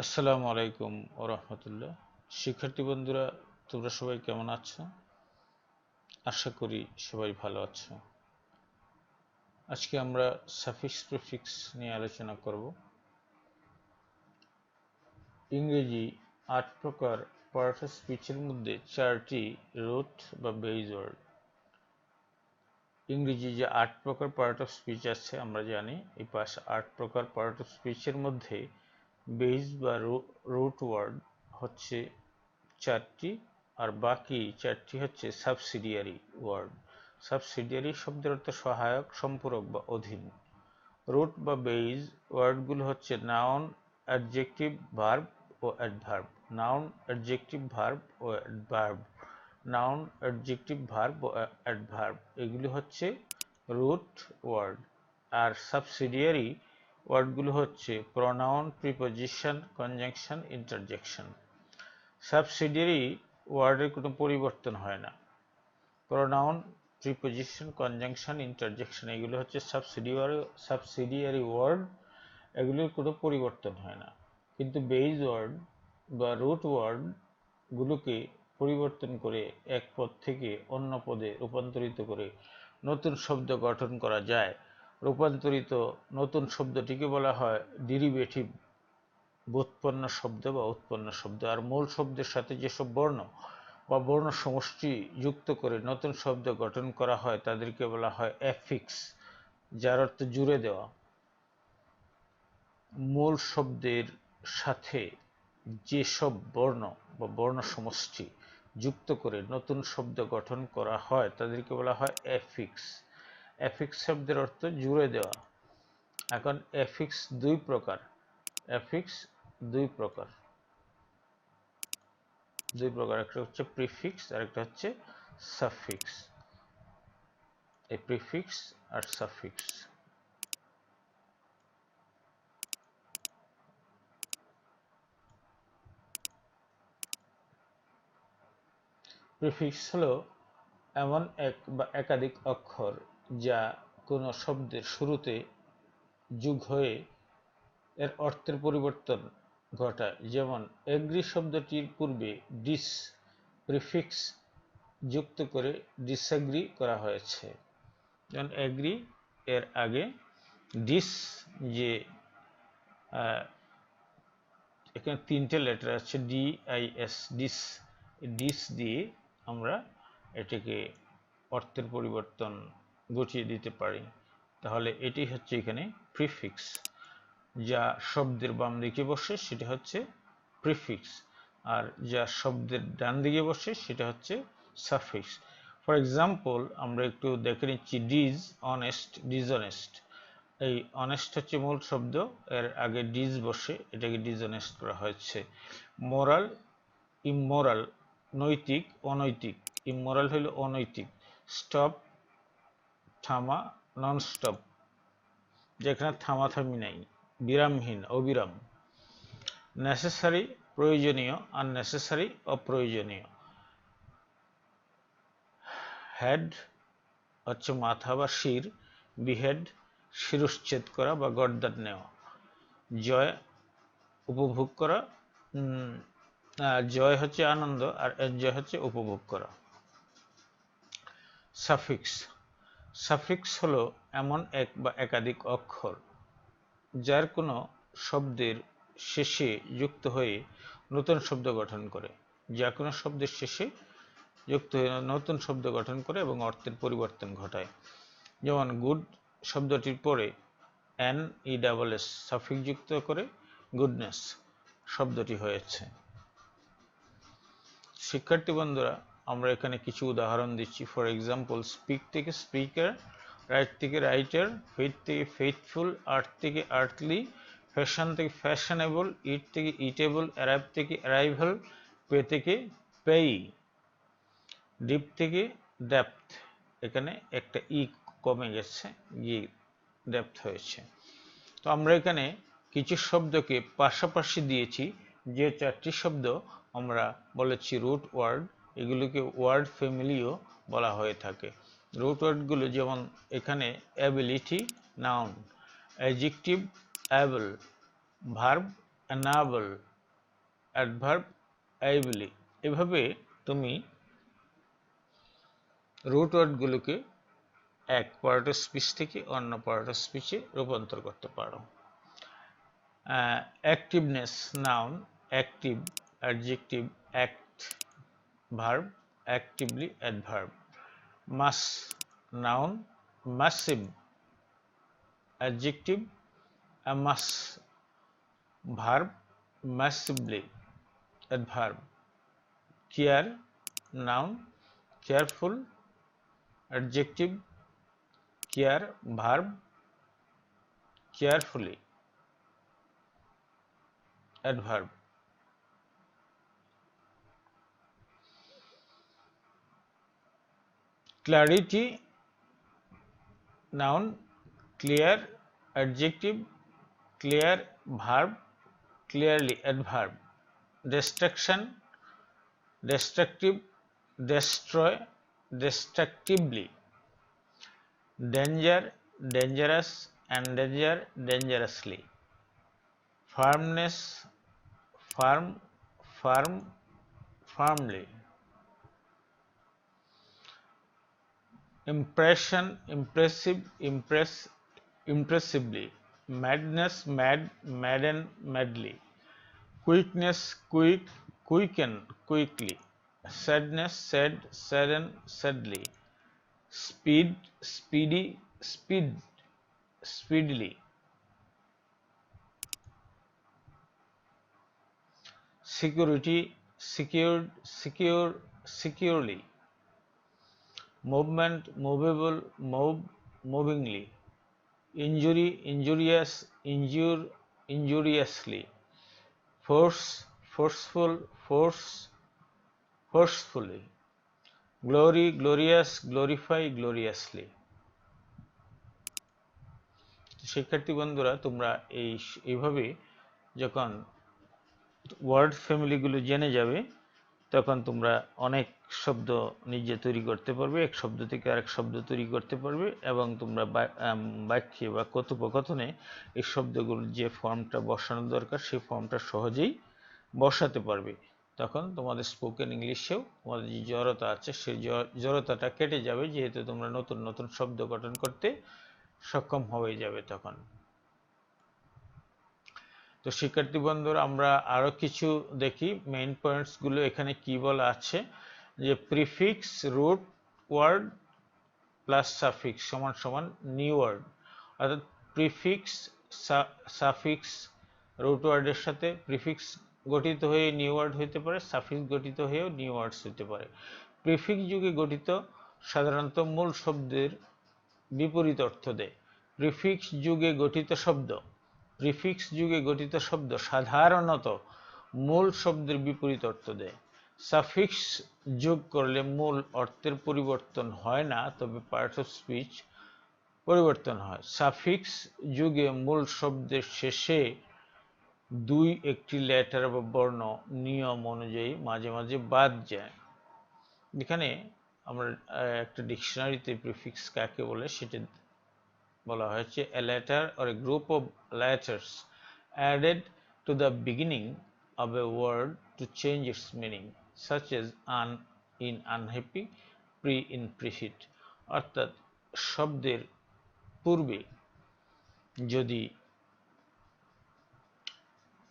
আসসালামু আলাইকুম ওয়া রাহমাতুল্লাহ। শিক্ষার্থী বন্ধুরা, তোমরা সবাই কেমন আছো? আশা করি সবাই ভালো আছো। আজকে আমরা সাফিক্স প্রিফিক্স নিয়ে আলোচনা করব। ইংরেজি ৮ প্রকার পার্ট অফ স্পিচের মধ্যে ৪টি রুট বা বেজ ওয়ার্ড। ইংরেজি যে ৮ প্রকার পার্ট অফ স্পিচ আছে আমরা জানি, এই ৮ প্রকার পার্ট অফ স্পিচের মধ্যে বেজ বা রুট ওয়ার্ড হচ্ছে ৪টি, আর বাকি ৪টি হচ্ছে সাবসিডিয়ারি ওয়ার্ড। সাবসিডিয়ারি শব্দের অর্থ সহায়ক, সম্পূরক বা অধীন। রুট বা বেজ ওয়ার্ডগুলো হচ্ছে নাউন, অ্যাডজেক্টিভ, ভার্ব ও অ্যাডভার্ব। নাউন, অ্যাডজেক্টিভ, ভার্ব ও অ্যাডভার্ব। নাউন, অ্যাডজেক্টিভ, ভার্ব ও অ্যাডভার্ব এগুলি হচ্ছে রুট ওয়ার্ড। আর সাবসিডিয়ারি ওয়ার্ডগুলো হচ্ছে pronoun, preposition, conjunction, interjection. Subsidiary ওয়ার্ডের কোনো পরিবর্তন হয় না। প্রোনাউন, প্রিপোজিশন, কনজাংশন, ইন্টারজেকশন এগুলো হচ্ছে সাবসিডিয়ারি ওয়ার্ড, এগুলির কোনো পরিবর্তন হয় না। কিন্তু বেজ ওয়ার্ড বা রুট ওয়ার্ডগুলোকে পরিবর্তন করে এক পদ থেকে অন্য পদে রূপান্তরিত করে নতুন শব্দ গঠন করা যায়। রূপান্তরিত নতুন শব্দটিকে বলা হয় ডেরিভেটিভ, ব্যুৎপন্ন শব্দ বা উৎপন্ন শব্দ। আর মূল শব্দের সাথে যেসব বর্ণ বা বর্ণ সমষ্টি যুক্ত করে নতুন শব্দ গঠন করা হয় তাদেরকে বলা হয় অ্যাফিক্স, যার অর্থ জুড়ে দেওয়া। মূল শব্দের সাথে যেসব বর্ণ বা বর্ণ সমষ্টি যুক্ত করে নতুন শব্দ গঠন করা হয় তাদেরকে বলা হয় অ্যাফিক্স। অ্যাফিক্স শব্দের অর্থ জুড়ে দেওয়া। এখন অ্যাফিক্স দুই প্রকার। অ্যাফিক্স দুই প্রকার। একটা হচ্ছে প্রিফিক্স আর একটা হচ্ছে সাফিক্স। এই প্রিফিক্স আর সাফিক্স। প্রিফিক্স হলো এমন এক বা একাধিক অক্ষর যা কোনো শব্দের শুরুতে যোগ হয়ে এর অর্থের পরিবর্তন ঘটায়। যেমন এগ্রি শব্দটির পূর্বে ডিস প্রিফিক্স যুক্ত করে ডিসএগ্রি করা হয়েছে। যেমন এগ্রি এর আগে ডিস, যে এখানে তিনটে লেটার আছে DIS, ডিস, ডিস দিয়ে আমরা এটাকে অর্থের পরিবর্তন ঘটিয়ে দিতে পারি। তাহলে এটি হচ্ছে এখানে প্রিফিক্স, যা শব্দের বাম দিকে বসে সেটা হচ্ছে প্রিফিক্স, আর যা শব্দের ডান দিকে বসে সেটা হচ্ছে সাফিক্স। ফর এক্সাম্পল আমরা একটু দেখে নিচ্ছি ডিজ, অনেস্ট, ডিসঅনেস্ট। এই অনেস্ট হচ্ছে মূল শব্দ, এর আগে ডিজ বসে এটাকে ডিসঅনেস্ট করা হয়েছে। মোরাল, ইমোরাল, নৈতিক, অনৈতিক। ইমোরাল হইল অনৈতিক। স্টপ, থামা, নন স্টপ, যেখানে থামাথামি নাই। বিরামহীন, অবিরাম। নেসেসারি, প্রয়োজনীয়, আননেসেসারি, অপ্রয়োজনীয়। হেড হচ্ছে মাথা বা শির, বিহেড শিরশ্ছেদ করা বা গর্দান নেওয়া। জয়, উপভোগ করা, জয় হচ্ছে আনন্দ আর এনজয় হচ্ছে উপভোগ করা। সাফিক্স, সাফিক্স হলো এমন এক বা একাধিক অক্ষর যার কোনো শব্দের শেষে যুক্ত হয়ে নতুন শব্দ গঠন করে। যা কোনো শব্দের শেষে যুক্ত হয়ে নতুন শব্দ গঠন করে এবং অর্থের পরিবর্তন ঘটায়। যেমন গুড শব্দটির পরে NESS সাফিক্স যুক্ত করে গুডনেস শব্দটি হয়েছে। শিক্ষার্থী বন্ধুরা, আমরা এখানে কিছু উদাহরণ দিচ্ছি। ফর এক্সাম্পল, স্পিক থেকে স্পিকার, রাইট থেকে রাইটার, ফেথ থেকে ফেথফুল, আর্থ থেকে আর্থলি, ফ্যাশন থেকে ফ্যাশনেবল, ইট থেকে ইটেবল, অ্যারাইভ থেকে অ্যারাইভাল, পে থেকে পেই, ডিপ থেকে ডেপথ। এখানে একটা কমে গেছে, গিয়ে ডেপথ হয়েছে। তো আমরা এখানে কিছু শব্দকে পাশাপাশি দিয়েছি, যে 4টি শব্দ আমরা বলেছি রুট ওয়ার্ড, এগুলোকে ওয়ার্ড ফ্যামিলিও বলা হয়ে থাকে। রুট ওয়ার্ডগুলো যেমন এখানে ability, noun, adjective able, verb enable, adverb ably. এভাবে তুমি রুট ওয়ার্ডগুলোকে এক পার্ট অফ স্পিচ থেকে অন্য পার্ট অফ স্পিচে রূপান্তর করতে পারো। Activeness noun, active adjective, act verb, actively adverb. Mass noun, massive adjective, a mass verb, massively adverb. Care noun, careful adjective, care verb, carefully adverb. Clarity noun, clear adjective, clear verb, clearly adverb. Destruction, destructive, destroy, destructively. Danger, dangerous, endanger, dangerously. Firmness, firm, firm, firmly. Impression, impressive, impress, impressively. Madness, mad, madden, madly. Quickness, quick, quicken, quickly. Sadness, sad, sadden, sadly. Speed, speedy, speed, speedily. Security, secured, secure, securely. Movement, movable, move, movingly. Injury, injurious, injure, injuriously. Force, forceful, force, forcefully. Glory, glorious, glorify, gloriously. শিক্ষার্থী বন্ধুরা, তোমরা এইভাবে যখন word ফ্যামিলিগুলো জেনে যাবে তখন তোমরা অনেক শব্দ নিজে তৈরি করতে পারবে, এক শব্দ থেকে আরেক শব্দ তৈরি করতে পারবে, এবং তোমরা বাক্যে বা কথোপকথনে এই শব্দগুলোর যে ফর্মটা বসানো দরকার সেই ফর্মটা সহজেই বসাতে পারবে। তখন তোমাদের স্পোকেন ইংলিশেও তোমাদের যে জড়তা আছে সেই জড়তাটা কেটে যাবে, যেহেতু তোমরা নতুন নতুন শব্দ গঠন করতে সক্ষম হয়ে যাবে তখন। তো শিক্ষার্থী বন্ধুরা, আমরা আরো কিছু দেখি মেইন পয়েন্টস গুলো এখানে কি বলা আছে, যে prefix root word plus suffix সমান সমান নিউ ওয়ার্ড। অর্থাৎ প্রিফিক্স সাফিক্স রুট ওয়ার্ডের সাথে প্রিফিক্স গঠিত হয়ে নিউ ওয়ার্ড হতে পারে, সাফিক্স গঠিত হয়েও নিউ ওয়ার্ডস হতে পারে। প্রিফিক্স যুগে গঠিত সাধারণত মূল শব্দের বিপরীত অর্থ দেয়। প্রিফিক্স যুগে গঠিত শব্দ, প্রিফিক্স যুগে গঠিত শব্দ সাধারণত মূল শব্দের বিপরীত অর্থ দেয়। সাফিক্স যোগ করলে মূল অর্থের পরিবর্তন হয় না, তবে পার্ট অফ স্পিচ পরিবর্তন হয়। সাফিক্স যুগে মূল শব্দের শেষে একটি লেটার বা বর্ণ নিয়ম অনুযায়ী মাঝে মাঝে বাদ যায়। এখানে আমরা একটা ডিকশনারিতে প্রিফিক্স কাকে বলে সেটা বলা হয়েছে, a letter or a group of letters added to the beginning of a word to change its meaning, such as un in unhappy, pre in prefit. অর্থাৎ শব্দের পূর্বে যদি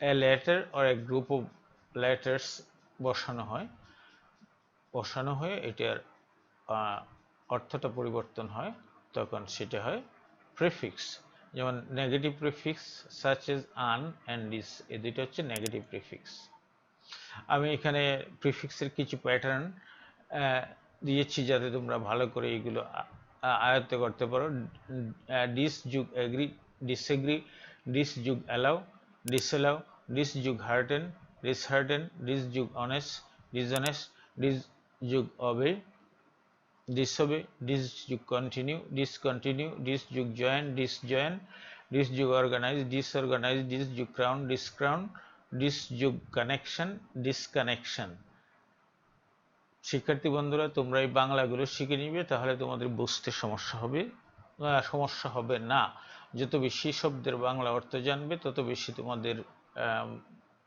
a letter or a group of letters বসানো হয়ে এটার অর্থটা পরিবর্তন হয়, তখন সেটা হয় প্রিফিক্স। যেমন negative prefix such as un and dis, এই দুটো হচ্ছে নেগেটিভ প্রিফিক্স। আমি এখানে প্রিফিক্সের কিছু প্যাটার্ন দিয়েছি যাতে তোমরা ভালো করে এইগুলো আয়ত্ত করতে পারো। ডিস যুগ এগ্রি, ডিসএগ্রি, ডিস যুগ অ্যালাউ, ডিসঅ্যালাউ, ডিস যুগ হার্টেন, ডিসহার্টেন, ডিস যুগ অনেস্ট, ডিসঅনেস্ট, ডিস যুগ অবে, disobey, dis যুগ continue, discontinue, dis যুগ join, disjoin, dis যুগ organize, disorganize, dis যুগ crown, discrown, dis যুগ connection, disconnection। শিক্ষার্থী বন্ধুরা, তোমরা এই বাংলাগুলো শিখে নিবে, তাহলে তোমাদের বুঝতে সমস্যা হবে না। যত বেশি শব্দের বাংলা অর্থ জানবে তত বেশি তোমাদের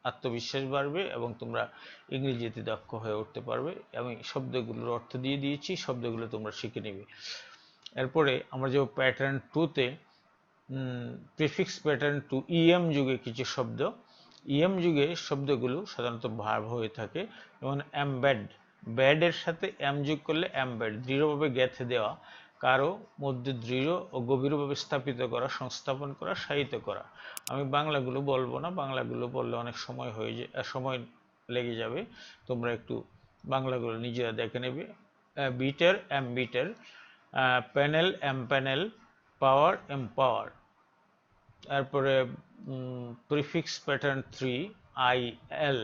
আত্মবিশ্বাস বাড়বে এবং তোমরা ইংরেজিতে দক্ষ হয়ে উঠতে পারবে। আমি শব্দগুলোর অর্থ দিয়ে দিয়েছি, শব্দগুলো তোমরা শিখে নেবে। এরপরে আমরা যাব প্যাটার্ন 2-তে, প্রিফিক্স প্যাটার্ন 2, ইএম যুগে কিছু শব্দ। ইএম যুগে শব্দগুলো সাধারণত ভার্ব হয়ে থাকে, যেমন এমবেড, ব্যাডের সাথে এম যোগ করলে এমবেড, দৃঢ়ভাবে গেঁথে দেওয়া, কারো মধ্যে দৃঢ় ও গভীরভাবে স্থাপিত করা, সংস্থাপন করা, শায়িত করা। আমি বাংলাগুলো বলবো না, বাংলাগুলো বললে অনেক সময় সময় লেগে যাবে, তোমরা একটু বাংলাগুলো নিজেরা দেখে নেবে। Bitter, embitter, panel, empanel, power, empower. তারপরে prefix pattern 3, IL,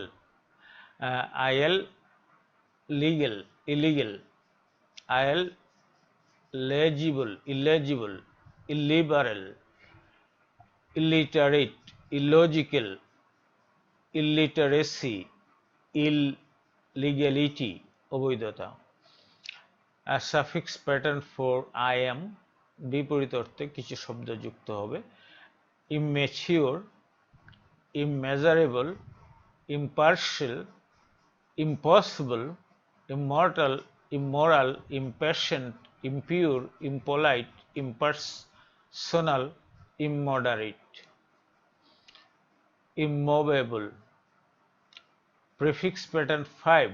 IL legal, illegal, IL legible, illegible, illiberal, illiterate, illogical, illiteracy, illegality, অবৈধতা। সাফিক্স প্যাটার্ন 4, I am, বিপরীত অর্থে কিছু শব্দ যুক্ত হবে। immature, immeasurable, impartial, impossible, immortal, immoral, impatient, impure, impolite, impersonal, immoderate, immovable। Prefix pattern 5,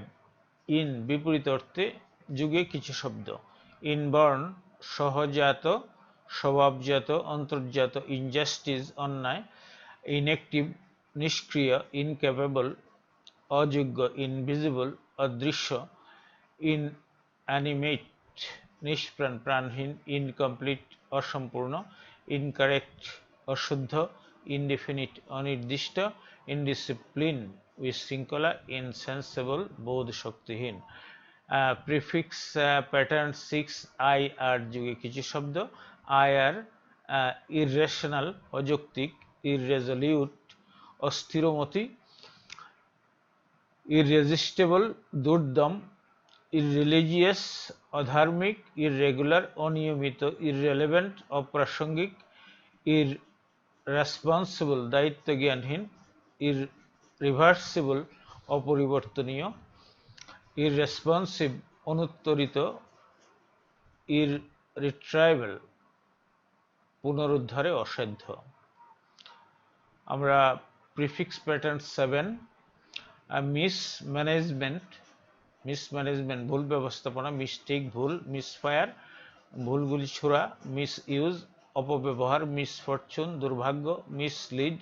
in, বিপরীত অর্থে যুগে কিছু শব্দ। ইনবর্ন, সহজাত, স্বভাবজাত, অন্তর্জাত, ইনজাস্টিস, অন্যায়, ইনএক্টিভ, নিষ্ক্রিয়, ইনক্যাপেবল, অযোগ্য, ইনভিজিবল, অদৃশ্য, ইনঅ্যানিমেট, নিষ্প্রাণ, প্রাণহীন, ইনকমপ্লিট, অসম্পূর্ণ, ইনকারেক্ট, অশুদ্ধ, ইনডিফিনিট, অনির্দিষ্ট, ইনডিসিপ্লিন, বিশৃঙ্খলা, ইনসেন্সেবল, বোধ শক্তিহীন। প্রিফিক্স প্যাটার্ন 6, আই আর যুগে কিছু শব্দ। আই আর, ইররেশনাল, অযৌক্তিক, ইররেজলিউট, অস্থিরমতি, ইররেজিস্টেবল, দুর্দম, ইররিলিজিয়াস, অধার্মিক, ইররেগুলার, অনিয়মিত, ইররেলেভেন্ট, অপ্রাসঙ্গিক, ইররেসপন্সিবল, দায়িত্বজ্ঞানহীন, ইররিভার্সিবল, অপরিবর্তনীয়, ইররেসপন্সিভ, অনুত্তরিত, ইররিট্রাইভেল, পুনরুদ্ধারে অসাধ্য। আমরা প্রিফিক্স প্যাটার্ন 7, মিসম্যানেজমেন্ট, মিসম্যানেজমেন্ট, ভুল ব্যবস্থাপনা, মিস্টেক, ভুল, মিসফায়ার, ভুলগুলি ছোড়া, মিসইউজ, অপব্যবহার, মিসফরচুন, দুর্ভাগ্য, মিসলিড,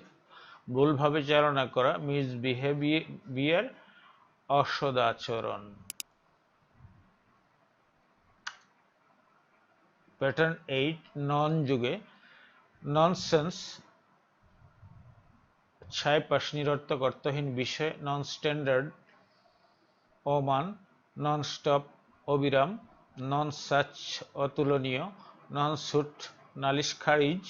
ভুলভাবে চালনা করা, মিসবিহেভিয়ার, অসদাচরণ। প্যাটার্ন 8, নন যুগে। ননসেন্স, ছাইপাশ, নিরর্থক, অর্থহীন বিষয়। নন স্ট্যান্ডার্ড, অমান। নন স্টপ, অবিরাম। নন সাচ, অতুলনীয়। নন সুট, নালিশ খারিজ।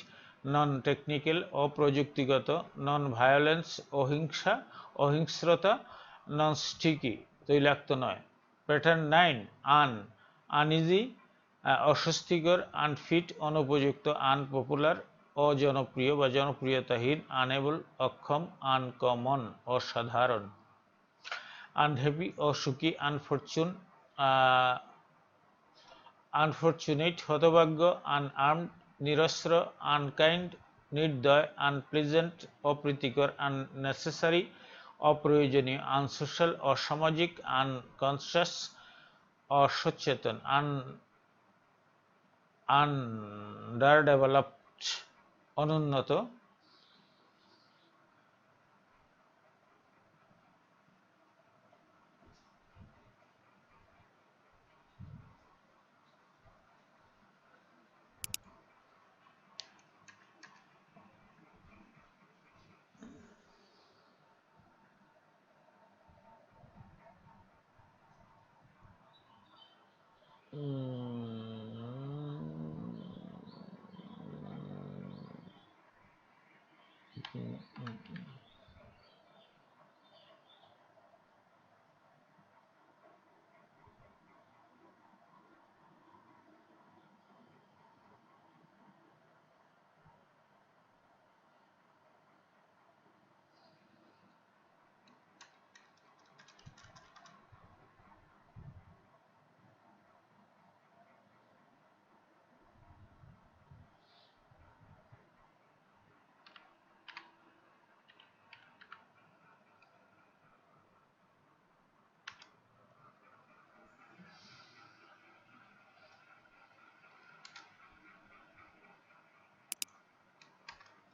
Non technical, অপ্রযুক্তিগত। নন ভায়োলেন্স, অহিংসা, অহিংস্রতা। নন স্টিকি, তৈলাক্ত নয়। প্যাটার্ন 9, আন, আনইজি, অস্বস্তিকর, আনফিট, অনুপযুক্ত, আনপপুলার, অজনপ্রিয় বা জনপ্রিয়তাহীন। আনএবল, অক্ষম, আনকমন, অসাধারণ। আনহ্যাপি, অসুখী। আনফরচুনেট, হতভাগ্য। আনআর্মড, নিরস্ত্র। আনকাইন্ড, নির্দয়। আনপ্লেজেন্ট, অপ্রীতিকর। আননেসেসারি, অপ্রয়োজনীয়। আনসোশ্যাল, অসামাজিক। আনকনশাস, অসচেতন। আন্ডারডেভেলপড, অনুন্নত।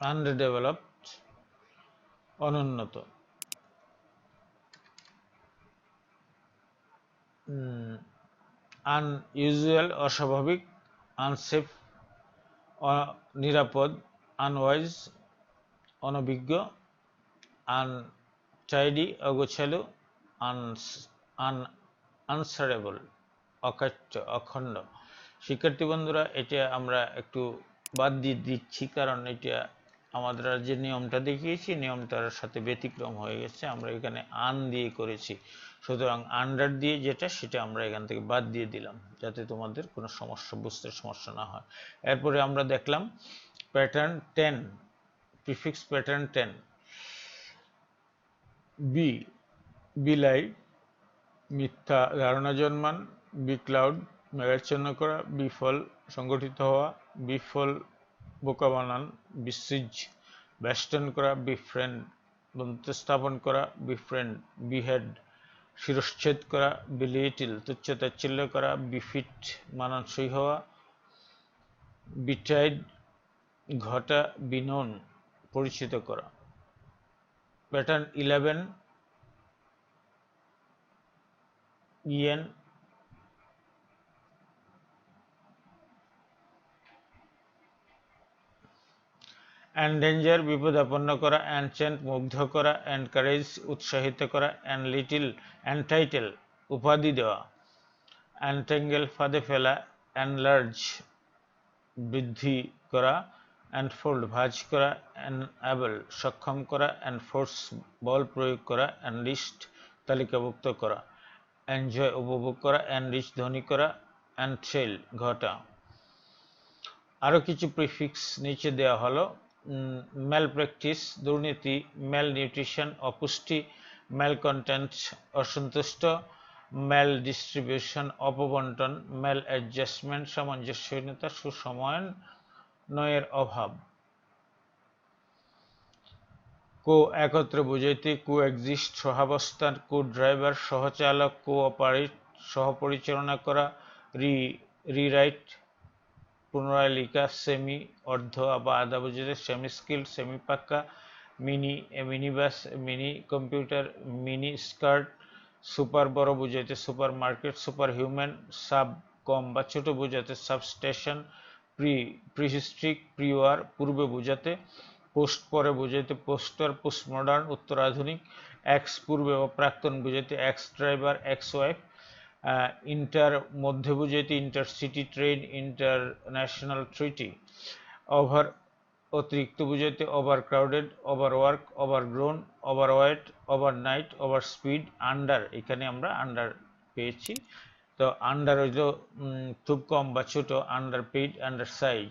আন্ডারডেভেলপড অনুন্নত, আনইউজুয়াল অস্বাভাবিক, আনসেফ নিরাপদ, আনওয়াইজ অনভিজ্ঞ, আনটাইডি অগোছালো, আনসারেবল অকাট্য অখণ্ড। শিক্ষার্থী বন্ধুরা, এটা আমরা একটু বাদ দিয়ে দিচ্ছি, কারণ এটা আমাদের যে নিয়মটা দেখিয়েছি নিয়মটার সাথে ব্যতিক্রম হয়ে গেছে। আমরা এখানে আন দিয়ে করেছি, সুতরাং আন্ডার দিয়ে যেটা সেটা আমরা এখান থেকে বাদ দিয়ে দিলাম, যাতে তোমাদের কোনো সমস্যা বুঝতে সমস্যা না হয়। এরপরে আমরা দেখলাম প্যাটার্ন 10, প্রিফিক্স প্যাটার্ন 10। বি, বিলাই মিথ্যা ধারণা জন্মান, বি ক্লাউড মেঘাচ্ছন্ন করা, বিফল সংগঠিত হওয়া, বিফল বোকা বানান, বিসৃজ বেষ্টন করা, বিফ্রেন্ড বন্ধুত্ব স্থাপন করা, বিফ্রেন্ড বিহেড শিরশ্ছেদ করা, বিলিটিল তুচ্ছ-তাচ্ছিল্য করা, বিফিট মানানসই হওয়া, বিট্রাইড ঘটা, বিনোন পরিচিত করা। প্যাটার্ন 11, ইয়েন এন্ডেঞ্জার বিপদাপন্ন করা, এনচেন্ট মুগ্ধ করা, এনকারেজ উৎসাহিত করা, এনটাইটেল উপাধি দেওয়া, এনটেঙ্গেল ফাঁদে ফেলা, এনলার্জ বৃদ্ধি করা, এনফোল্ড ভাঁজ করা, এনএবল সক্ষম করা, এনফোর্স বল প্রয়োগ করা, এনলিস্ট তালিকাভুক্ত করা, এনজয় উপভোগ করা, এনরিচ ধনী করা, এনট্রেল ঘটা। আরও কিছু প্রিফিক্স নিচে দেওয়া হলো। ম্যাল প্র্যাকটিস দুর্নীতি, ম্যাল নিউট্রিশন অপুষ্টি, ম্যাল কন্টেন্ট অসন্তুষ্ট, ম্যাল ডিস্ট্রিবিউশন অপবন্টন, ম্যাল অ্যাডজাস্টমেন্ট সামঞ্জস্যহীনতা, সুসমন্বয়ের অভাব। কো একত্রে বুঝাইতে, কো এক্সিস্ট সহাবস্থান, কো ড্রাইভার সহচালক, কো অপারেট সহপরিচালনা করা, রিরাইট পুনরায় লেখা, সেমি অর্ধ বা আধা বুঝাতে, সেমি স্কিল্ড সেমি পাক্কা, mini minibus mini computer, mini skirt, super বড় বুঝাইতে super market, super human sub কম বা ছোট বুঝাতে, সাবস্টেশন, প্রিহিস্ট্রিক প্রি ওয়ার পূর্বে বুঝাতে, পোস্ট পরে বুঝাইতে পোস্টার, পোস্ট মডার্ন উত্তরাধুনিক, এক্স পূর্বে ও প্রাক্তন বুঝাইতে ex driver, ex wife, inter মধ্যে বুঝাইতে intercity train, international treaty, over অতিরিক্ত বুঝাইতে over crowded, overwork, overgrown, overweight, overnight, over speed, under এখানে আমরা আন্ডার পেয়েছি। তো আন্ডার হইল খুব কম বা ছোট, under paid, under size,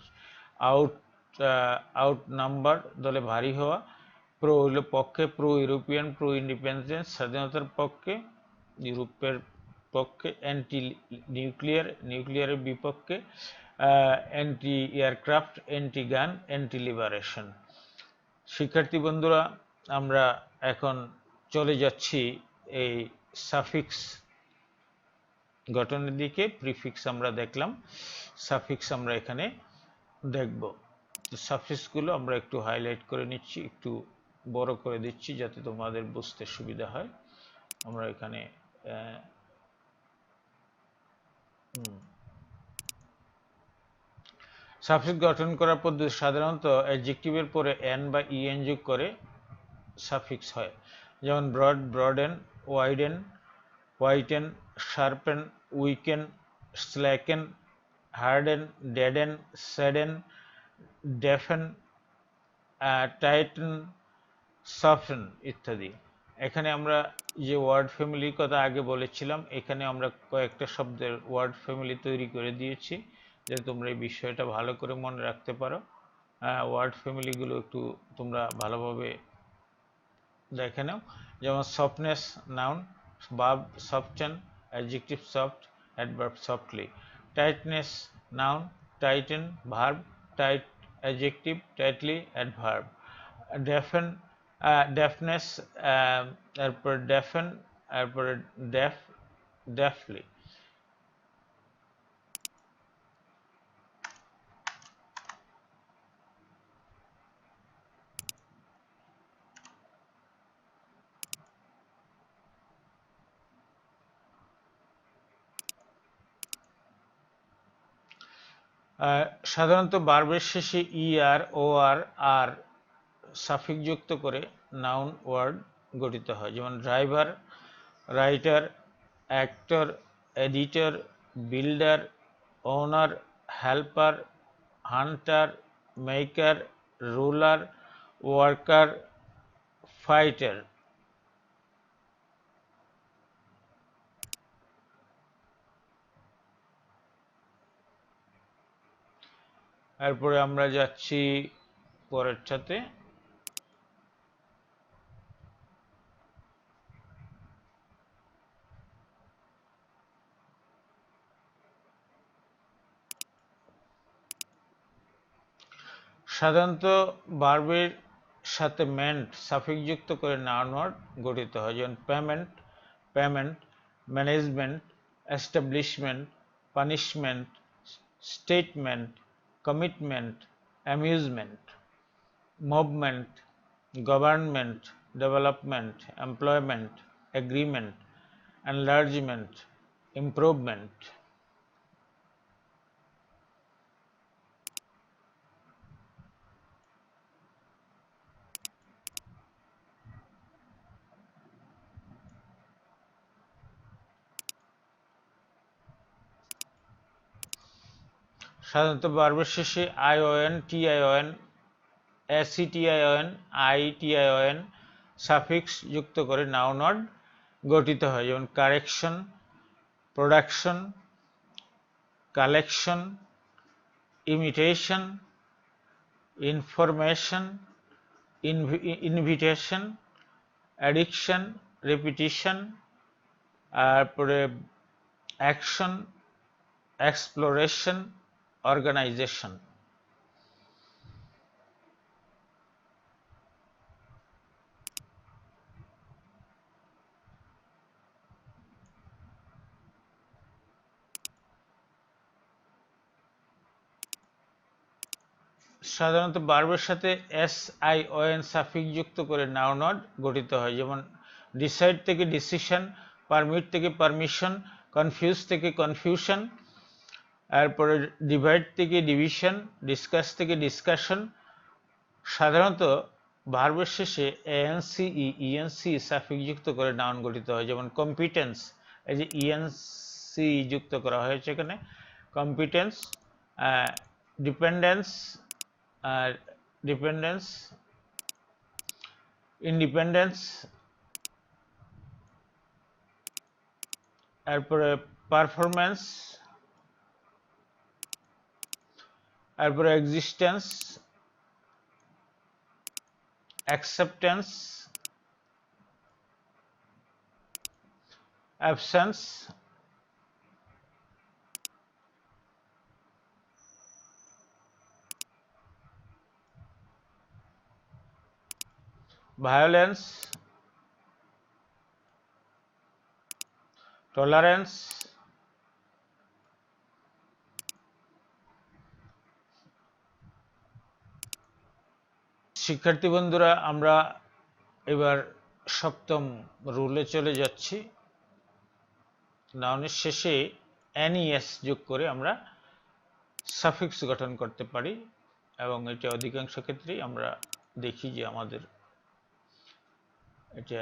out number দলে ভারী হওয়া, প্রো হইল পক্ষে, প্রো ইউরোপিয়ান, প্রো ইন্ডিপেন্ডেন্স স্বাধীনতার পক্ষে, ইউরোপের পক্ষে, অ্যান্টি নিউক্লিয়ার নিউক্লিয়ারের বিপক্ষে, অ্যান্টি এয়ারক্রাফট, অ্যান্টি গান, অ্যান্টি লিবারেশন। শিক্ষার্থী বন্ধুরা, আমরা এখন চলে যাচ্ছি এই সাফিক্স গঠনের দিকে। প্রিফিক্স আমরা দেখলাম, সাফিক্স আমরা এখানে দেখব। তো সাফিক্সগুলো আমরা একটু হাইলাইট করে নিচ্ছি, একটু বড় করে দিচ্ছি যাতে তোমাদের বুঝতে সুবিধা হয়। আমরা এখানে সাফিক্স গঠন করার পদ্ধতি সাধারণত অ্যাডজেক্টিভের পরে এন বা ইএন যোগ করে সাফিক্স হয়, যেমন broad, broaden, widen, whiten, sharpen, weaken, slacken, harden, deaden, sadden, deafen, tighten, soften ইত্যাদি। এখানে আমরা যে ওয়ার্ড ফ্যামিলির কথা আগে বলেছিলাম, এখানে আমরা কয়েকটা শব্দের ওয়ার্ড ফ্যামিলি তৈরি করে দিয়েছি, যাতে তোমরা এই বিষয়টা ভালো করে মনে রাখতে পারো। ওয়ার্ড ফ্যামিলিগুলো একটু তোমরা ভালোভাবে দেখে নাও। যেমন softness noun, verb soften, adjective soft, adverb softly. Tightness noun, tighten verb, tight adjective, tightly adverb. Deafen deafness, এরপর ডেফেন, এরপরে ডেফ, ডেফলি। সাধারণত ভার্বের শেষে ইআর ওআর আর সাফিক্স যুক্ত করে নাউন ওয়ার্ড গঠিত হয়, যেমন driver, writer, actor, editor, builder, owner, helper, hunter, maker, ruler, worker, fighter. এরপরে আমরা যাচ্ছি পরেরটাতে। সাধারণত ভার্বের সাথে মেন্ট সাফিক্স যুক্ত করে নাউন ওয়ার্ড গঠিত হয়, যেমন payment, payment, management, establishment, punishment, statement, commitment, amusement, movement, government, development, employment, agreement, enlargement, improvement. সাধারণত ভার্বের শেষে আইওএন, টিআইওএন, এসিটিআইওএন, আইটিআইওএন সাফিক্স যুক্ত করে নাউন ওয়ার্ড গঠিত হয়, যেমন correction, production, collection, imitation, information, invitation, addiction, রেপিটিশন, তারপরে অ্যাকশন, এক্সপ্লোরেশন, অর্গানাইজেশন। সাধারণত ভার্বের সাথে এসআইওএন সাফিক্স যুক্ত করে নাউন ওয়ার্ড গঠিত হয়, যেমন ডিসাইড থেকে ডিসিশন, পারমিট থেকে পারমিশন, কনফিউজ থেকে কনফিউশন, এরপরে ডিভাইড থেকে ডিভিশন, ডিসকাস থেকে ডিসকাশন। সাধারণত ভার্বের শেষে এএনসিই, ইএনসি সাফিক্স যুক্ত করে নাউন গঠিত হয়, যেমন কম্পিটেন্স, এই যে ইএনসি যুক্ত করা হয়েছে এখানে, কম্পিটেন্স, ডিপেন্ডেন্স, ডিপেন্ডেন্স, ইন্ডিপেন্ডেন্স, এরপরে পারফরম্যান্স, এরপরে existence, acceptance, absence, violence, tolerance. শিক্ষার্থী বন্ধুরা, আমরা এবার সপ্তম রুলে চলে যাচ্ছি। নাউনের শেষে এনইএস যোগ করে আমরা সাফিক্স গঠন করতে পারি, এবং এটা অধিকাংশ ক্ষেত্রেই আমরা দেখি যে আমাদের এটা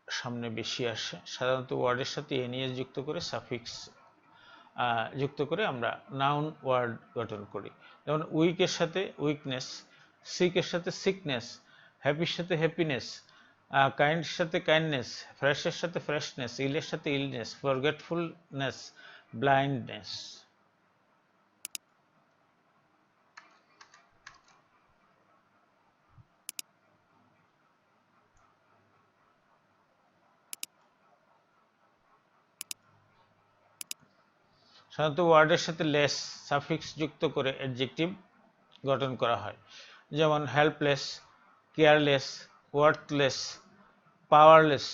সামনে বেশি আসে। সাধারণত ওয়ার্ডের সাথে এনইএস যুক্ত করে সাফিক্স যুক্ত করে আমরা নাউন ওয়ার্ড গঠন করি, যেমন উইকের সাথে উইকনেস, সিকের সাথে সিকনেস, হ্যাপির সাথে হ্যাপিনেস, কাইন্ডের সাথে কাইন্ডনেস, ফ্রেশের সাথে ফ্রেশনেস, ইলের সাথে ইলনেস, ফরগেটফুলনেস, ব্লাইন্ডনেস। সাধারণত ওয়ার্ডের সাথে লেস সাফিক্স যুক্ত করে অ্যাডজেক্টিভ গঠন করা হয়, যেমন helpless, careless, worthless, powerless.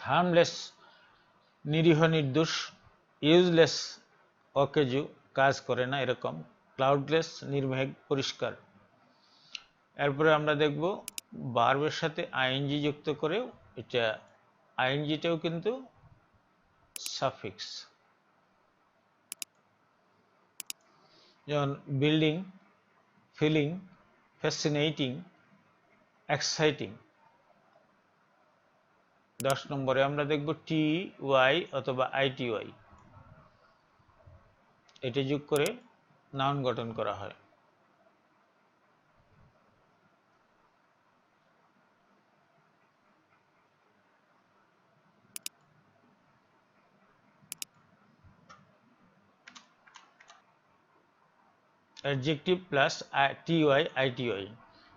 Harmless নিরীহ নির্দোষ, ইউজলেস অকেজো কাজ করে না এরকম, ক্লাউডলেস নির্মেঘ পরিষ্কার। এরপরে আমরা দেখব ভার্বের সাথে আইএনজি যুক্ত করেও, এটা আইএনজিটাও কিন্তু সাফিক্স, যেমন বিল্ডিং, ফিলিং, ফ্যাসিনেটিং, এক্সাইটিং। 10 নম্বরে আমরা দেখব টি ওয়াই অথবা আইটিওয়াই, এটা যোগ করে নাউন গঠন করা হয়। Adjective plus TY ITY,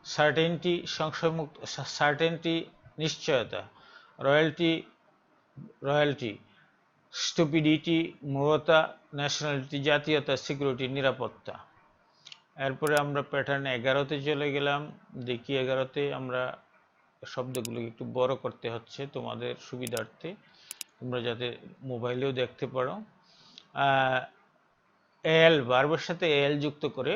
certainty সংশয়মুক্ত, সার্টেনটি নিশ্চয়তা, রয়্যালটি রয়্যালটি, স্টুপিডিটি মূঢ়তা, ন্যাশনালিটি জাতীয়তা, সিকিউরিটি নিরাপত্তা। এরপরে আমরা প্যাটার্ন 11তে চলে গেলাম। দেখি 11তে আমরা শব্দগুলোকে একটু বড় করতে হচ্ছে তোমাদের সুবিধার্থে, তোমরা যাতে মোবাইলেও দেখতে পারো। এল, ভার্বের সাথে এল যুক্ত করে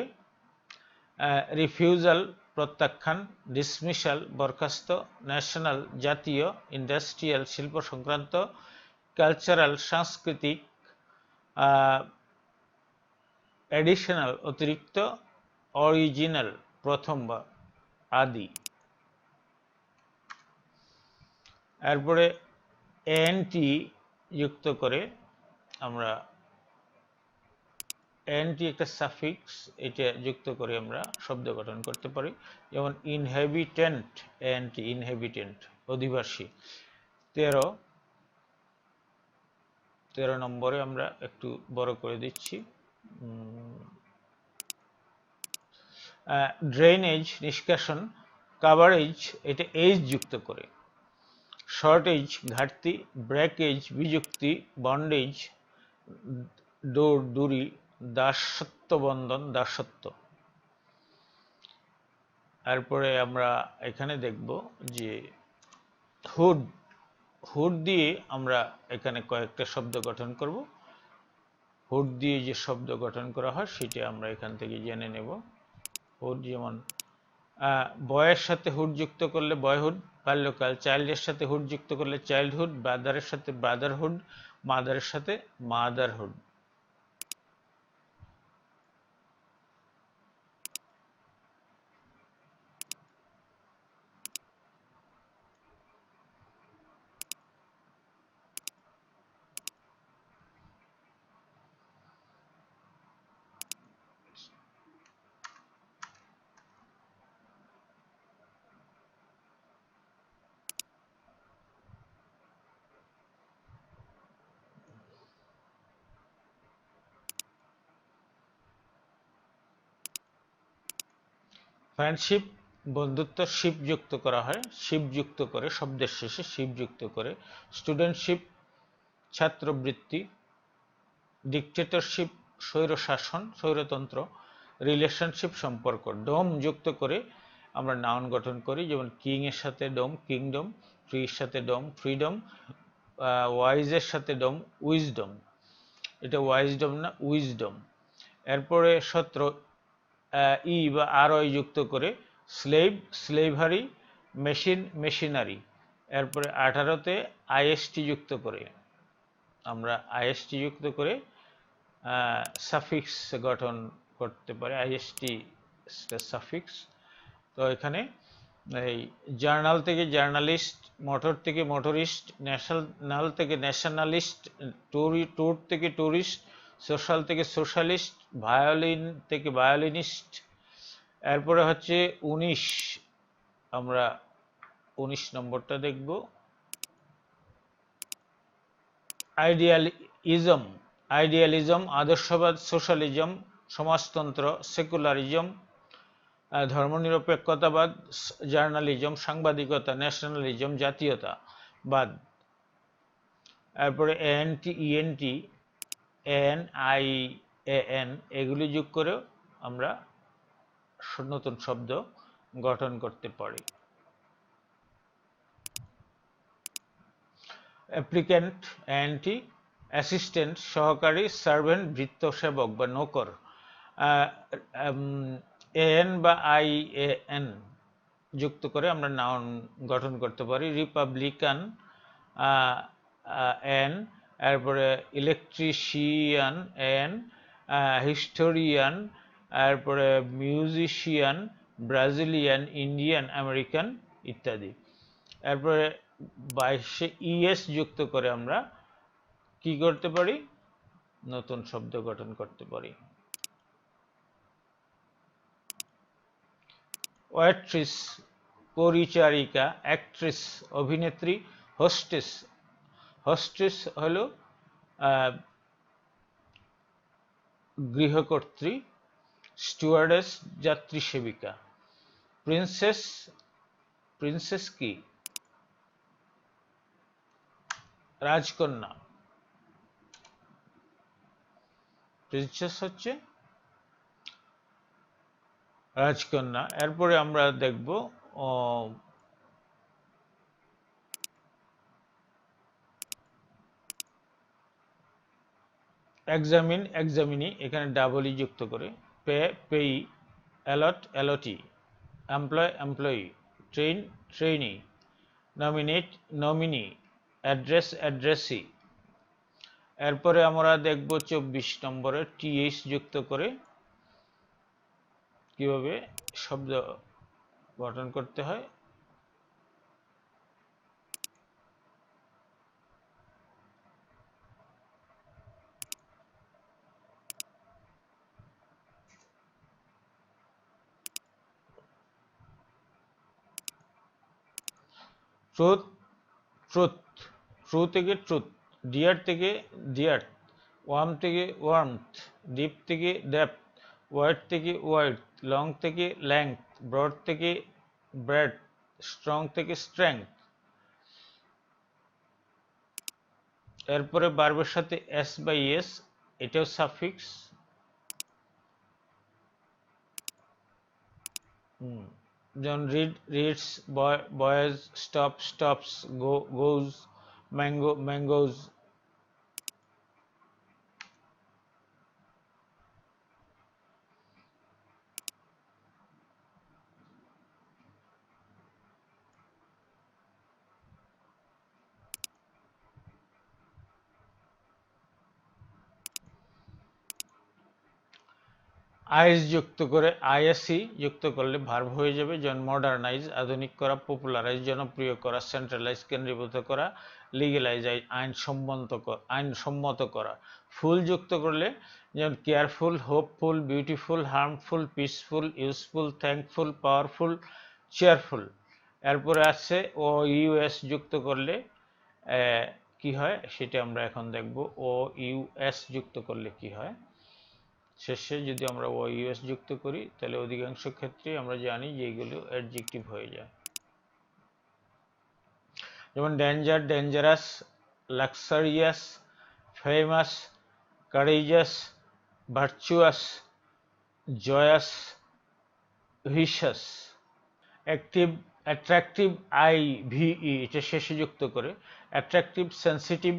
রিফিউজাল প্রত্যাখ্যান, ডিসমিসাল বরখাস্ত, ন্যাশনাল জাতীয়, ইন্ডাস্ট্রিয়াল শিল্প সংক্রান্ত, কালচারাল সাংস্কৃতিক, এডিশনাল অতিরিক্ত, অরিজিনাল প্রথম বা আদি। এরপরে এনটি যুক্ত করে আমরা, এনটি একটা সাফিক্স, এটা যুক্ত করে আমরা শব্দ গঠন করতে পারি, যেমন ইনহেবিটেন্ট, এনটি ইনহেবিটেন্ট অধিবাসী। 13 নম্বরে আমরা একটু বড় করে দিচ্ছি, ড্রেনেজ নিষ্কাশন, কাভারেজ এটা এজ যুক্ত করে, শর্টেজ ঘাটতি, ব্রেকেজ বিযুক্তি, বন্ডেজ দড়ি, দাসত্ব বন্ধন দাসত্ব। এরপরে আমরা এখানে দেখব যে হুড, হুড দিয়ে আমরা এখানে কয়েকটা শব্দ গঠন করব। হুড দিয়ে যে শব্দ গঠন করা হয় সেটা আমরা এখান থেকে জেনে নেব। হুড যেমন বয়ের সাথে হুড যুক্ত করলে বয়হুড বাল্যকাল, চাইল্ডের সাথে হুড যুক্ত করলে চাইল্ডহুড, ব্রাদারের সাথে ব্রাদারহুড, মাদারের সাথে মাদারহুড। ফ্রেন্ডশিপ বন্ধুত্ব, শিপ যুক্ত করা হয়, শিপ যুক্ত করে শব্দের শেষে শিপ যুক্ত করে। স্টুডেন্টশিপ ছাত্রবৃত্তি, ডিকটেটরশিপ স্বৈরশাসন স্বৈরতন্ত্র, রিলেশনশিপ সম্পর্ক। ডোম যুক্ত করে আমরা নাউন গঠন করি, যেমন কিং এর সাথে ডোম কিংডম, ট্রির সাথে ডোম ফ্রিডম, ওয়াইজের সাথে ডোম উইজডম, এটা ওয়াইজডম না উইজডম। এরপরে 17 ই বা আর ওই যুক্ত করে স্লেভ স্লেভারি, মেশিন মেশিনারি। এরপরে 18তে আইএসটি যুক্ত করে আমরা আইএসটি যুক্ত করে সাফিক্স গঠন করতে পারি, আইএসটি সাফিক্স। তো এখানে এই জার্নাল থেকে জার্নালিস্ট, মোটর থেকে মোটরিস্ট, ন্যাশনাল থেকে ন্যাশনালিস্ট, ট্যুর থেকে ট্যুরিস্ট, সোশ্যাল থেকে সোশ্যালিস্ট, ভায়োলিন থেকে ভায়োলিনিস্ট। এরপরে হচ্ছে 19, আমরা 19 নম্বরটা দেখব। আইডিয়ালিজম, আইডিয়ালিজম আদর্শবাদ, সোশ্যালিজম সমাজতন্ত্র, সেকুলারিজম ধর্মনিরপেক্ষতাবাদ, জার্নালিজম সাংবাদিকতা, ন্যাশনালিজম জাতীয়তাবাদ। এরপরে N T ENT N I N এগুলি যোগ করেও আমরা নতুন শব্দ গঠন করতে পারি। অ্যাপ্লিক্যান্ট অ্যান্টি, অ্যাসিস্ট্যান্ট সহকারী, সার্ভেন্ট ভৃত্য সেবক বা নৌকর। এন বা আই এন যুক্ত করে আমরা নাউন গঠন করতে পারি। রিপাবলিকান এন, এরপরে ইলেকট্রিশিয়ান এন, হিস্টোরিয়ান, এরপরে মিউজিশিয়ান, ব্রাজিলিয়ান, ইন্ডিয়ান, আমেরিকান ইত্যাদি। এরপরে 22-এ ইএস যুক্ত করে আমরা কি করতে পারি? নতুন শব্দ গঠন করতে পারি। ওয়েট্রেস পরিচারিকা, অ্যাক্ট্রেস অভিনেত্রী, হোস্টেস হোস্টেস হলো গৃহকর্ত্রী, স্টুয়ার্ডেস যাত্রী সেবিকা। প্রিন্সেস প্রিন্সেস কি? রাজকন্যা। প্রিন্সেস হচ্ছে রাজকন্যা। এরপরে আমরা দেখব এক্সামিন, এক্সামিনি, এখানে ডাবল ই যুক্ত করে। Pay, payee, allot, allottee, employ, employee, train, trainee, nominate, nominee, address, addressee. এরপরে আমরা দেখব 24 নম্বরে টিএইচ যুক্ত করে কিভাবে শব্দ গঠন করতে হয়। ট্রুথ, ট্রুথ, ট্রু থেকে ট্রুথ, ডিয়ার থেকে ডিয়ার, ওয়ার্ম থেকে ওয়ার্মথ, ডিপ থেকে ডেপথ, ওয়াইড থেকে ওয়াইড, লং থেকে লেংথ, ব্রড থেকে ব্রেড, স্ট্রং থেকে স্ট্রেংথ। এরপরে ভার্বের সাথে এস বা ইএস, এটাও সাফিক্স। যেমন read, reads, boys, stop, stops, go, goes, mango, mangoes. Is যুক্ত করে, আইএসি যুক্ত করলে ভার্ব হয়ে যাবে। যেমন মডার্নাইজ আধুনিক করা, পপুলারাইজ জনপ্রিয় করা, সেন্ট্রালাইজ কেন্দ্রীভূত করা, লিগ্যালাইজ আইনসম্মত করা। ফুল যুক্ত করলে যেমন careful, hopeful, beautiful, harmful, peaceful, useful, thankful, powerful, cheerful. এরপরে আছে ও ইউএস যুক্ত করলে কি হয় সেটা আমরা এখন দেখব। ও ইউএস যুক্ত করলে কি হয়। শেষে যদি আমরা ও ইউএস যুক্ত করি তাহলে অধিকাংশ ক্ষেত্রে আমরা জানি যে এগুলো অ্যাডজেক্টিভ হয়ে যায়। যেমন danger, dangerous, luxurious, famous, courageous, virtuous, joyous, vicious. Active, attractive, IVE এটা শেষে যুক্ত করে। Attractive, sensitive,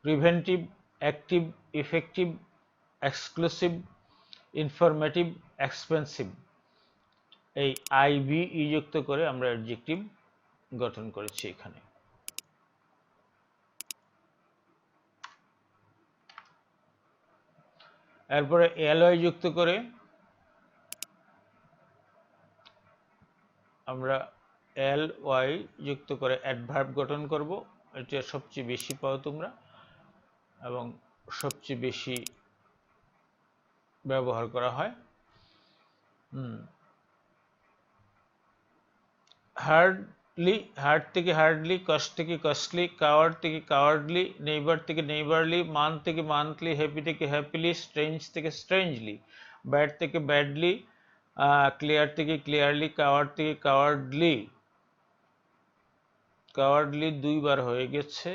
preventive, active, effective, exclusive, informative, expensive. এই আইভিই যুক্ত করে আমরা অ্যাডজেক্টিভ গঠন করেছি এখানে। এরপরে এলওয়াই যুক্ত করে আমরা এলওয়াই যুক্ত করে অ্যাডভার্ব গঠন করব। এটা সবচেয়ে বেশি পাও তোমরা এবং সবচেয়ে বেশি ব্যবহার করা হয়। হার্ডলি, হার্ড থেকে হার্ডলি, কস্ট থেকে কস্টলি, কাওয়ার্ড থেকে কাওয়ার্ডলি, নেইবার থেকে নেইবারলি, মান্থ থেকে মান্থলি, হ্যাপি থেকে হ্যাপিলি, স্ট্রেঞ্জ থেকে স্ট্রেঞ্জলি, ব্যাড থেকে ব্যাডলি, ক্লিয়ার থেকে ক্লিয়ারলি, কাওয়ার্ড থেকে কাওয়ার্ডলি। কাওয়ার্ডলি দুইবার হয়ে গেছে,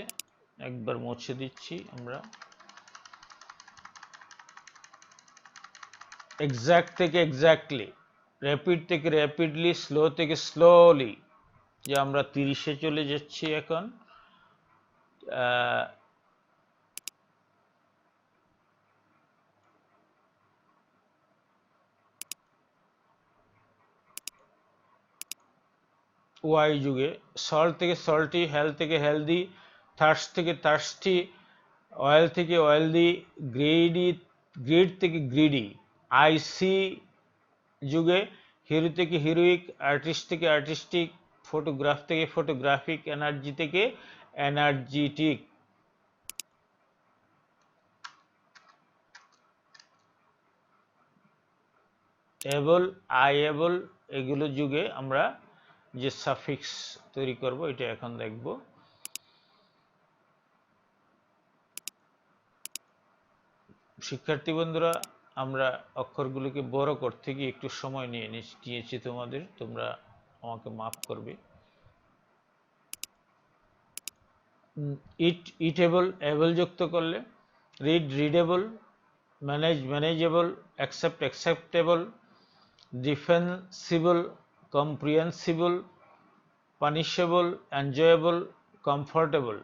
একবার মুছে দিচ্ছি আমরা। এক্সাক্ট থেকে এক্স্যাক্টলি, র্যাপিড থেকে র্যাপিডলি, স্লো থেকে স্লোলি, যে আমরা 30-এ চলে যাচ্ছি এখন। ওয়াই যুগে সল্ট থেকে সল্টি, হেলথ থেকে হেলদি, থার্স্ট থেকে থার্স্টি, অয়েল থেকে অয়েলদি, গ্রিড থেকে গ্রিডি, আইসি যুগে হিরো থেকে হিরোইক, আর্টিস্ট থেকে আর্টিস্টিক, ফটোগ্রাফ থেকে ফটোগ্রাফিক, এনার্জি থেকে এনার্জিটিক। এবল, আই এবল এগুলো যুগে আমরা যে সাফিক্স তৈরি করব এটা এখন দেখব। শিক্ষার্থী বন্ধুরা, আমরা অক্ষরগুলোকে বড় করতে গিয়ে একটু সময় নিয়েছি তোমাদের, তোমরা আমাকে মাফ করবে। ইটেবল এবল যুক্ত করলে, readable, manageable, acceptable, defensible, comprehensible, punishable, enjoyable, comfortable.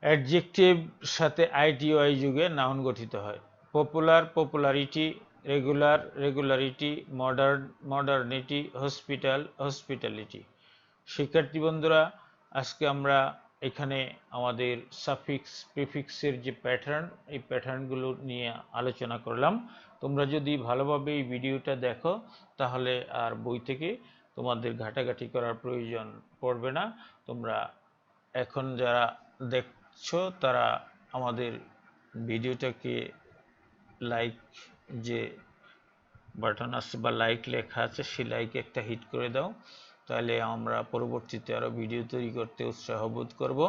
Adjective সাথে আইটিওআই যুগে নাউন গঠিত হয়। Popular, popularity, regular, regularity, modern, modernity, hospital, hospitality. শিক্ষার্থী বন্ধুরা, আজকে আমরা এখানে আমাদের সাফিক্স প্রিফিক্সের যে প্যাটার্ন, এই প্যাটার্নগুলো নিয়ে আলোচনা করলাম। তোমরা যদি ভালোভাবে এই ভিডিওটা দেখো তাহলে আর বই থেকে তোমাদের ঘাটাঘাটি করার প্রয়োজন পড়বে না। তোমরা এখন যারা দেখছো তারা আমাদের ভিডিওটাকে লাইক যে বাটন আছে বা লাইক লেখা আছে সেই লাইক একটা হিট করে দাও, তাহলে আমরা পরবর্তীতে আরও ভিডিও তৈরি করতে উৎসাহ বোধ করব।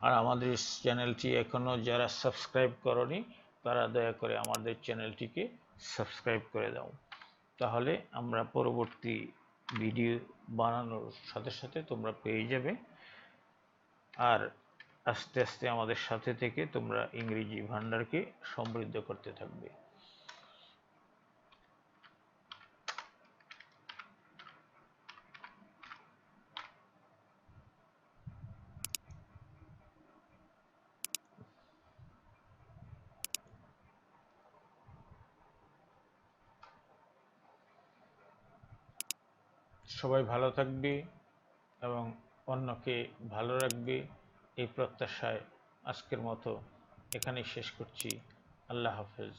আর আমাদের চ্যানেলটি এখনও যারা সাবস্ক্রাইব করনি তারা দয়া করে আমাদের চ্যানেলটিকে সাবস্ক্রাইব করে দাও, তাহলে আমরা পরবর্তী ভিডিও বানানোর সাথে সাথে তোমরা পেয়ে যাবে। আর আস্তে আস্তে আমাদের সাথে থেকে তোমরা ইংরেজি ভান্ডারকে সমৃদ্ধ করতে থাকবে। সবাই ভালো থাকবে এবং অন্যকে ভালো রাখবে, এই প্রত্যাশায় আজকের মতো এখানেই শেষ করছি। আল্লাহ হাফেজ।